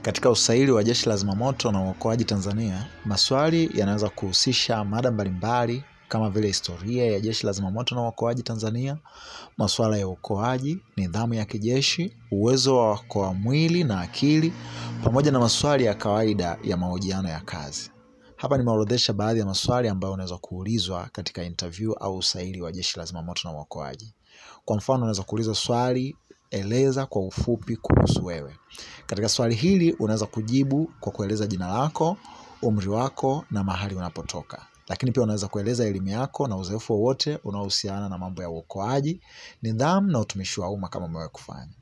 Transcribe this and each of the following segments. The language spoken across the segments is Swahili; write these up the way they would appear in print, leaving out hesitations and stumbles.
Katika usaili wa Jeshi la Zimamoto na Uokoaji Tanzania, maswali yanaweza kuhusisha mada mbalimbali kama vile historia ya Jeshi la Zimamoto na Uokoaji Tanzania, masuala ya uokoaji, nidhamu ya kijeshi, uwezo wa kuokoa mwili na akili, pamoja na maswali ya kawaida ya mahojiano ya kazi. Hapa nimeorodhesha baadhi ya maswali ambayo unaweza kuulizwa katika interview au usaili wa Jeshi la Zimamoto na Uokoaji. Kwa mfano, unaweza kuulizwa swali, eleza kwa ufupi kuhusu wewe. Katika swali hili unaweza kujibu kwa kueleza jina lako, umri wako na mahali unapotoka. Lakini pia unaweza kueleza elimu yako na uzoefu wowote unaohusiana na mambo ya uokoaji, nidhamu na utumishi wa umma kama umewahi kufanya.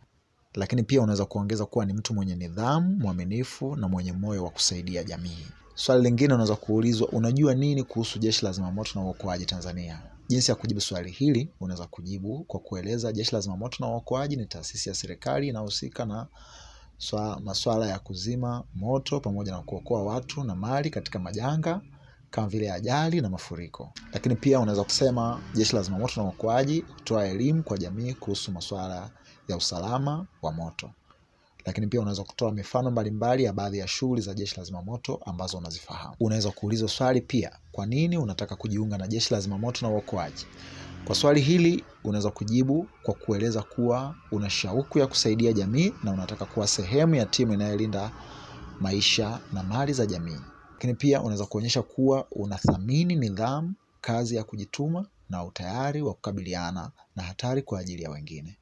Lakini pia unaweza kuongeza kuwa ni mtu mwenye nidhamu, mwaminifu na mwenye moyo wa kusaidia jamii. Swali lingine unaweza kuulizwa, unajua nini kuhusu Jeshi la Zimamoto na Uokoaji Tanzania? Jinsi ya kujibu swali hili, unaweza kujibu kwa kueleza Jeshi la Zimamoto na Uokoaji ni taasisi ya serikali inayohusika na masuala ya kuzima moto pamoja na kuokoa watu na mali katika majanga kama vile ajali na mafuriko. Lakini pia unaweza kusema Jeshi la Zimamoto na Uokoaji hutoa elimu kwa jamii kuhusu masuala ya usalama wa moto. Lakini pia unaweza kutoa mifano mbalimbali ya baadhi ya shughuli za Jeshi la Zimamoto ambazo unazifahamu. Unaweza kuulizwa swali pia, kwa nini unataka kujiunga na Jeshi la Zimamoto na Uokoaji? Kwa swali hili unaweza kujibu kwa kueleza kuwa una shauku ya kusaidia jamii na unataka kuwa sehemu ya timu inayolinda maisha na mali za jamii. Lakini pia unaweza kuonyesha kuwa unathamini nidhamu, kazi ya kujituma na utayari wa kukabiliana na hatari kwa ajili ya wengine.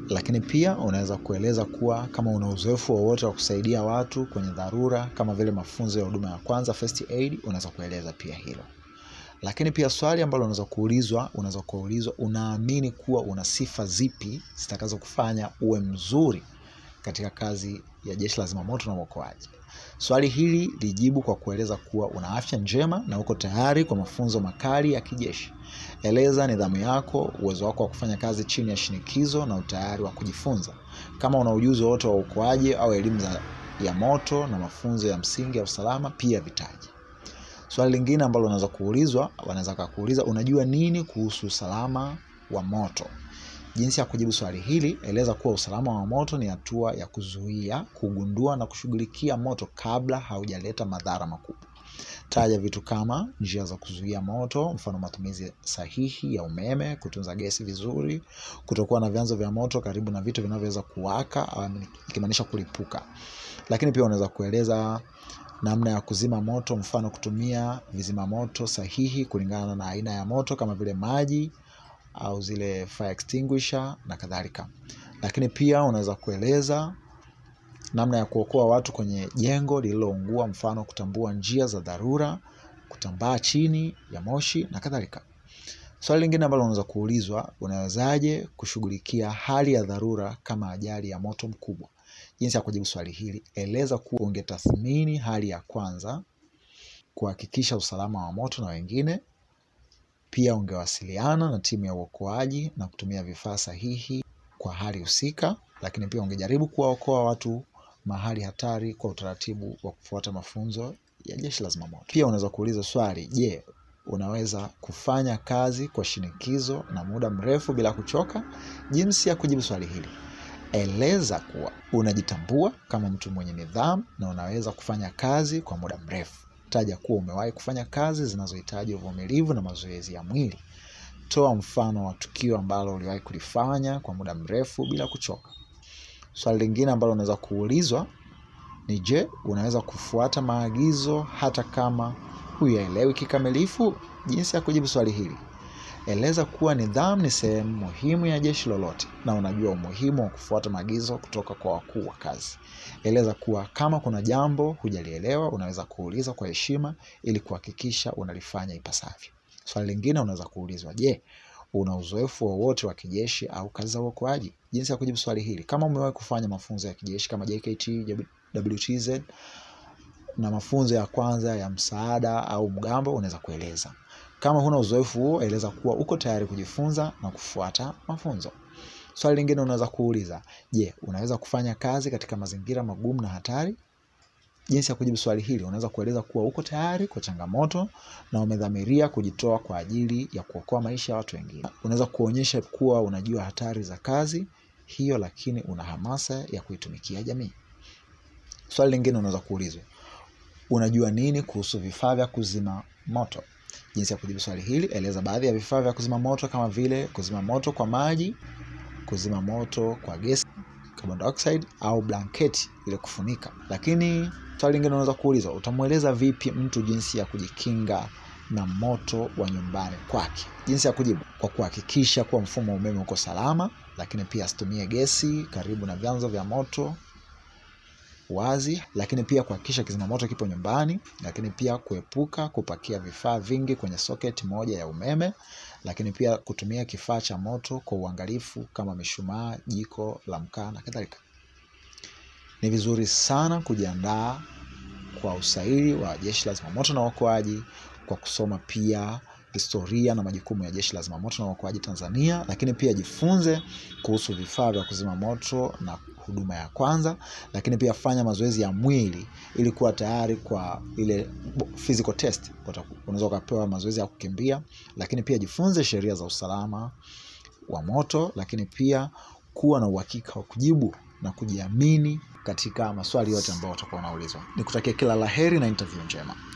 Lakini pia unaweza kueleza kuwa kama una uzoefu wowote wa kusaidia watu kwenye dharura kama vile mafunzo ya huduma ya kwanza, first aid, unaweza kueleza pia hilo. Lakini pia swali ambalo unaweza kuulizwa, unaamini kuwa una sifa zipi zitakazo kufanya uwe mzuri katika kazi ya Jeshi la Zimamoto na Uokoaji? Swali hili lijibu kwa kueleza kuwa una afya njema na uko tayari kwa mafunzo makali ya kijeshi. Eleza nidhamu yako, uwezo wako wa kufanya kazi chini ya shinikizo na utayari wa kujifunza. Kama una ujuzi wote wa uokoaji au elimu ya moto na mafunzo ya msingi ya usalama, pia vitaji. Swali lingine ambalo wanaweza kukuuliza, unajua nini kuhusu usalama wa moto? Jinsi ya kujibu swali hili, eleza kuwa usalama wa moto ni hatua ya kuzuia, kugundua na kushughulikia moto kabla haujaleta madhara makubwa. Taja vitu kama njia za kuzuia moto, mfano matumizi sahihi ya umeme, kutunza gesi vizuri, kutokuwa na vyanzo vya moto karibu na vitu vinavyoweza kuwaka, ikimaanisha kulipuka. Lakini pia unaweza kueleza namna ya kuzima moto, mfano kutumia vizima moto sahihi kulingana na aina ya moto kama vile maji au zile fire extinguisher na kadhalika. Lakini pia unaweza kueleza namna ya kuokoa watu kwenye jengo lililoungua, mfano kutambua njia za dharura, kutambaa chini ya moshi na kadhalika. Swali lingine ambalo unaweza kuulizwa, unawezaje kushughulikia hali ya dharura kama ajali ya moto mkubwa? Jinsi ya kujibu swali hili, eleza kuwa ungetathmini hali ya kwanza, kuhakikisha usalama wa moto na wengine. Pia ungewasiliana na timu ya uokoaji na kutumia vifaa sahihi kwa hali husika. Lakini pia ungejaribu kuwaokoa watu mahali hatari kwa utaratibu wa kufuata mafunzo ya Jeshi la Zimamoto. Pia unaweza kuuliza swali, je, unaweza kufanya kazi kwa shinikizo na muda mrefu bila kuchoka? Jinsi ya kujibu swali hili, eleza kuwa unajitambua kama mtu mwenye nidhamu na unaweza kufanya kazi kwa muda mrefu. Taja kuwa umewahi kufanya kazi zinazohitaji uvumilivu na mazoezi ya mwili. Toa mfano wa tukio ambalo uliwahi kulifanya kwa muda mrefu bila kuchoka. Swali lingine ambalo unaweza kuulizwa ni, je, unaweza kufuata maagizo hata kama huyaelewi kikamilifu? Jinsi ya kujibu swali hili, eleza kuwa nidhamu ni sehemu muhimu ya jeshi lolote na unajua umuhimu wa kufuata maagizo kutoka kwa wakuu wa kazi. Eleza kuwa kama kuna jambo hujalielewa, unaweza kuuliza kwa heshima ili kuhakikisha unalifanya ipasavyo. Swali lingine unaweza kuulizwa, je, una uzoefu wowote wa kijeshi au kazi za uokoaji? Jinsi ya kujibu swali hili, kama umewahi kufanya mafunzo ya kijeshi kama JKT, WTZ na mafunzo ya kwanza ya msaada au mgambo, unaweza kueleza. Kama huna uzoefu huo, eleza kuwa uko tayari kujifunza na kufuata mafunzo. Swali lingine unaweza kuuliza, je, unaweza kufanya kazi katika mazingira magumu na hatari? Jinsi ya kujibu swali hili, unaweza kueleza kuwa uko tayari kwa changamoto na umedhamiria kujitoa kwa ajili ya kuokoa maisha ya watu wengine. Unaweza kuonyesha kuwa unajua hatari za kazi hiyo, lakini una hamasa ya kuitumikia jamii. Swali lingine unaweza kuulizwa, unajua nini kuhusu vifaa vya kuzima moto? Jinsi ya kujibu swali hili, eleza baadhi ya vifaa vya kuzima moto kama vile kuzima moto kwa maji, kuzima moto kwa gesi, carbon dioxide au blanketi ile kufunika. Lakini swali lingine unaweza kuulizwa, utamueleza vipi mtu jinsi ya kujikinga na moto wa nyumbani kwake? Jinsi ya kujibu, kwa kuhakikisha kuwa mfumo wa umeme uko salama, lakini pia asitumie gesi karibu na vyanzo vya moto wazi, lakini pia kuhakikisha kizima moto kipo nyumbani, lakini pia kuepuka kupakia vifaa vingi kwenye socket moja ya umeme, lakini pia kutumia kifaa cha moto kwa uangalifu kama mishumaa, jiko la mkaa na kadhalika. Ni vizuri sana kujiandaa kwa usaili wa Jeshi la Zimamoto na Uokoaji kwa kusoma pia historia na majukumu ya Jeshi la Zimamoto na Uokoaji Tanzania, lakini pia jifunze kuhusu vifaa vya kuzima moto na huduma ya kwanza, lakini pia fanya mazoezi ya mwili ili kuwa tayari kwa ile physical test. Unaweza kupewa mazoezi ya kukimbia, lakini pia jifunze sheria za usalama wa moto, lakini pia kuwa na uhakika wa kujibu na kujiamini katika maswali yote ambayo utakuwa unaulizwa. Nikutakia kila laheri na interview njema.